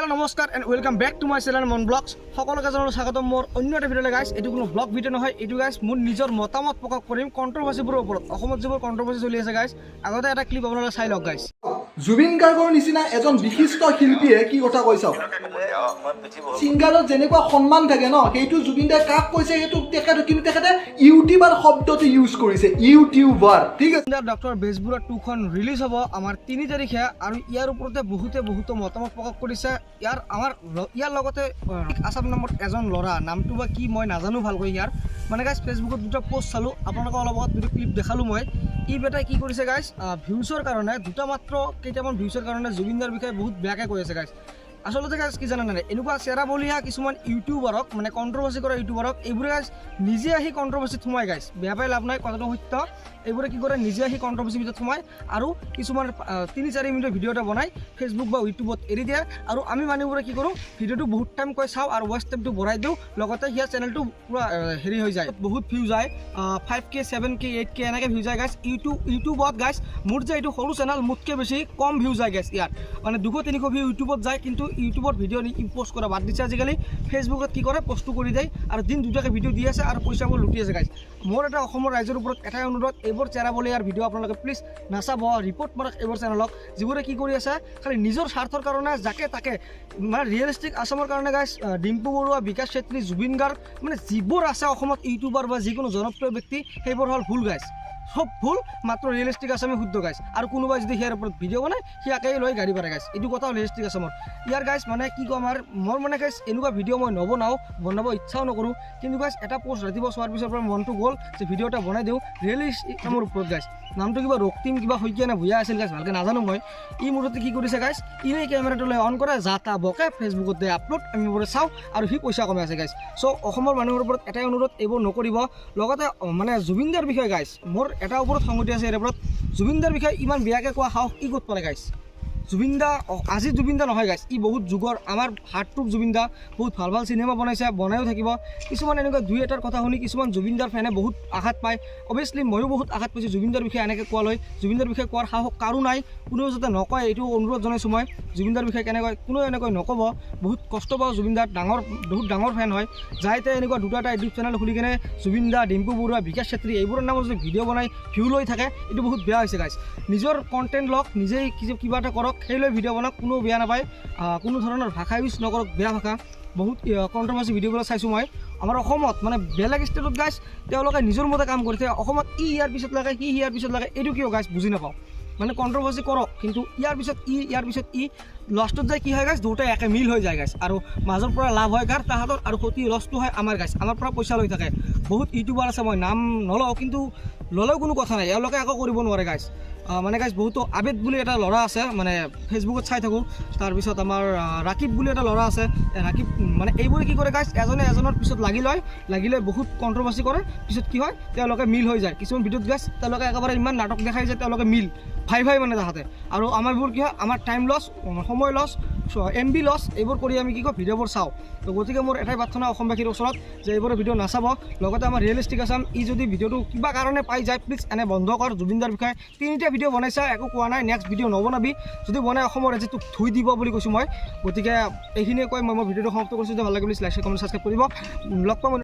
hello नमस्कार and welcome back to my channel Mon blogs সকলকে জানালো স্বাগতম মোৰ অন্য এটা ভিডিঅ'লৈ গাইছ এটো কোনো ব্লগ ভিডিঅ' নহয় এটো গাইছ মোৰ নিজৰ মতামত প্ৰকাশ কৰিম কন্ট্ৰভাৰ্সিবোৰৰ ওপৰত অসমত যিবোৰ কন্ট্ৰভাৰ্সি চলি আছে গাইছ আগতে এটা ক্লিপ আপোনালোকে চাই লওক গাইছ জুবিন গাৰ্গৰ নিচিনা এজন বিশিষ্ট শিল্পীয়ে কি কথা কৈছে সিংগাৰৰ যেনেকুৱা সন্মান থাকে ন সেইটো জুবিন দাই কাক কৈছে সেইটো তেখেতে কিন্তু তেখেতে ইউটিউবাৰ শব্দটো ইউজ কৰিছে ইউটিউবাৰ ঠিক আছে ডক্টৰ বেজবৰুৱা 2 খন ৰিলিজ হ'ব আমাৰ 3 তাৰিখে আৰু ইয়াৰ ওপৰতে বহুত মতামত প্ৰকাশ কৰিছে ইয়াৰ লগতে আসাম নামৰ এজন ল'ৰা নামটো বা কি মই নাজানো ভালকৈ ইয়াৰ মানে গাইছ ফেচবুকত দুটা পোষ্ট চালো আপোনালোকক অলপ আগত দুটা ক্লিপ দেখালো মই ই বেটাই কি কৰিছে গাইছ ভিউজৰ কাৰণে দুটা মাত্ৰ কেইটামান ভিউজৰ কাৰণে জুবিনদাৰ বিষয়ে বহুত বেয়াকৈ কৈ আছে গাইছ আসলতে গাইছ কি জানা নাই এনেকুৱা চেৰা বলিয়া কিছুমান ইউটিউবাৰক মানে কন্ট্ৰভাৰ্সি কৰা ইউটিউবাৰক এইবোৰে গাইছ নিজে আহি কন্ট্ৰভাৰ্সিত সোমাই গাইছ বেয়া পাই লাভ নাই কথাটো সত্য এইবোৰে কি কৰে নিজে আহি কন্ট্ৰভাৰ্সি ভিতৰত সোমাই আৰু কিছুমান 3-4 মিনিটৰ ভিডিঅ' এটা বনাই ফেচবুক বা ইউটিউবত এৰি দিয়ে আৰু আমি মানুহবোৰে কি কৰোঁ ভিডিঅ'টো বহুত টাইম কৈ চাওঁ আৰু ৱাচ টাইমটো বঢ়াই দিওঁ লগতে হিয়া চেনেলটো পুৰা হেৰি হৈ যায় বহুত ভিউজ যায় 5K 7K 8K এনেকৈ ভিউজ যায় গাইছ ইউটিউবত গাইছ মোৰ যে এইটো সৰু চেনেল মোতকৈ বেছি কম ভিউজ যায় গাইছ ইয়াত মানে 200-300 ভিউ ইউটিউবত যায় কিন্তু ইউটিউবত ভিডিঅ' পোষ্ট কৰা বাদ দিছে আজিকালি ফেচবুকত কি কৰে পোষ্টটো কৰি দিয়ে আৰু দিন দুটাকৈ ভিডিঅ' দি আছে আৰু পইচাবোৰ লুটি আছে গাইছ মোৰ এটা অসমৰ ৰাইজৰ ওপৰত এটাই অনুৰোধ এইবোৰ চেৰা বলি ইয়াৰ ভিডিঅ' আপোনালোকে প্লিজ নাচাব ৰিপৰ্ট মাৰক এইবোৰ চেনেলক যিবোৰে কি কৰি আছে খালি নিজৰ স্বাৰ্থৰ কাৰণে যাকে তাকে মানে ৰিয়েলিষ্টিক আসামৰ কাৰণে গাইছ ডিম্পু বৰুৱা বিকাশ চেত্ৰী জুবিন গাৰ্গ মানে যিবোৰ আছে অসমত ইউটিউবাৰ বা যিকোনো জনপ্ৰিয় ব্যক্তি সেইবোৰ হ'ল ভুল গাইছ সব ভুল মাত্ৰ ৰিয়েলিষ্টিক আসামে শুদ্ধ গাইছ আৰু কোনোবাই যদি ইয়াৰ ওপৰত ভিডিঅ' বনায় সিয়াকেই লৈ গাড়ী পাৰে গাইছ এইটো কথা হ'ল ৰিয়েলিষ্টিক আসামৰ ইয়াৰ গাইছ মানে কি ক'ম আৰু মোৰ মানে গাইছ এনেকুৱা ভিডিঅ' মই বনাব ইচ্ছাও নকৰোঁ কিন্তু গাইছ এটা পোষ্ট ৰাতিপুৱা চোৱাৰ পিছৰ পৰা মনটো গ'ল যে ভিডিঅ' এটা বনাই দিওঁ ৰিয়েলিষ্টিক আসামৰ ওপৰত গাইছ নামটো কিবা ৰক্তিম কিবা শইকীয়া নে ভূঞা আছিল গাইছ ভালকৈ নাজানো মই ই মূৰতে কি কৰিছে গাইছ ইনেই কেমেৰাটো লৈ অন কৰে যা তা বকে ফেচবুকত দিয়ে আপলোড আমি বোৰে চাওঁ আৰু সি পইচা কমাই আছে গাইছ চ' অসমৰ মানুহৰ ওপৰত এটাই অনুৰোধ এইবোৰ নকৰিব লগতে মানে জুবিনদাৰ বিষয়ে গাইছ মোৰ এটা ওপৰত সংগতি আছে ইয়াৰ ওপৰত জুবিনদাৰ বিষয়ে ইমান বেয়াকৈ কোৱা সাহস কি ক'ত পালে গাইছ জুবিনদা আজি জুবিনদা নহয় গাইছ ই বহুত যুগৰ আমাৰ হাৰ্টটোক জুবিনদা বহুত ভাল চিনেমা বনাইছে বনায়ো থাকিব কিছুমান এনেকুৱা দুই এটাৰ কথা শুনি কিছুমান জুবিনদাৰ ফেনে বহুত আঘাত পায় অভিয়াছলি ময়ো বহুত আঘাত পাইছোঁ জুবিনদাৰ বিষয়ে এনেকৈ কোৱালৈ জুবিনদাৰ বিষয়ে কোৱাৰ সাহস কাৰো নাই কোনেও যাতে নকয় এইটো অনুৰোধ জনাইছোঁ মই জুবিনদাৰ বিষয়ে কেনেকৈ কোনেও এনেকৈ নক'ব বহুত কষ্ট পাওঁ জুবিনদাৰ বহুত ডাঙৰ ফেন হয় যাইতে এনেকুৱা দুটা এটা ইউটিউব চেনেল খুলি কেনে জুবিনদা ডিম্পু বৰুৱা বিকাশ চেত্ৰী এইবোৰৰ নামত যদি ভিডিঅ' বনাই ভিউ লৈ থাকে এইটো বহুত বেয়া হৈছে গাইছ নিজৰ কণ্টেণ্ট লওক নিজেই কিবা এটা কৰক সেই লৈ ভিডিঅ' বনাওক কোনো বেয়া নাপায় কোনো ধৰণৰ ভাষা ইউজ নকৰক বেয়া ভাষা বহুত কণ্ট্ৰভাৰ্সি ভিডিঅ'বিলাক চাইছোঁ মই আমাৰ অসমত মানে বেলেগ ষ্টেটত গাইছ তেওঁলোকে নিজৰ মতে কাম কৰিছে অসমত ইয়াৰ পিছত লাগে ইয়াৰ পিছত লাগে এইটো কিয় গাইছ বুজি নাপাওঁ মানে কণ্ট্ৰভাৰ্সি কৰক কিন্তু ইয়াৰ পিছত লাষ্টত যায় কি হয় গাইছ দুটাই একে মিল হৈ যায় গাইছ আৰু মাজৰ পৰা লাভ হয় কাৰ তাহাঁতৰ আৰু ক্ষতি লছটো হয় আমাৰ গাইছ আমাৰ পৰা পইচা লৈ থাকে বহুত ইউটিউবাৰ আছে মই নাম নলওঁ কিন্তু ল'লেও কোনো কথা নাই এওঁলোকে একো কৰিব নোৱাৰে গাইছ মানে গাইছ বহুতো আবেদ বুলি এটা ল'ৰা আছে মানে ফেচবুকত চাই থাকোঁ তাৰপিছত আমাৰ ৰাকিব বুলি এটা ল'ৰা আছে ৰাকিব মানে এইবোৰে কি কৰে গাইছ এজনে এজনৰ পিছত লাগি লৈ বহুত কণ্ট্ৰভাৰ্সি কৰে পিছত কি হয় তেওঁলোকে মিল হৈ যায় কিছুমান ভিডিঅ'ত গাইছ তেওঁলোকে একেবাৰে ইমান নাটক দেখাই যে তেওঁলোকে মিল ভাই মানে তাহাঁতে আৰু আমাৰবোৰ কি হয় আমাৰ টাইম লছ সময় লছ MB লছ এইবোৰ কৰি আমি কি কওঁ ভিডিঅ'বোৰ চাওঁ তো গতিকে মোৰ এটাই প্ৰাৰ্থনা অসমবাসীৰ ওচৰত যে এইবোৰৰ ভিডিঅ' নাচাব লগতে আমাৰ ৰিয়েলিষ্টিক আসাম ই যদি ভিডিঅ'টো কিবা কাৰণে পাই যায় প্লিজ এনে বন্ধ কৰ জুবিনদাৰ বিষয়ে 3টা ভিডিঅ' বনাইছা একো কোৱা নাই নেক্সট ভিডিঅ' নবনাবি যদি বনাই অসমৰ ৰাজ্যটোক ধুই দিব বুলি কৈছোঁ মই গতিকে এইখিনিয়ে কৈ মই ভিডিঅ'টো সমাপ্ত কৰিছোঁ যে ভাল লাগে প্লিজ লাইক কমেণ্ট ছাবস্ক্ৰাইব কৰিব লগ পাম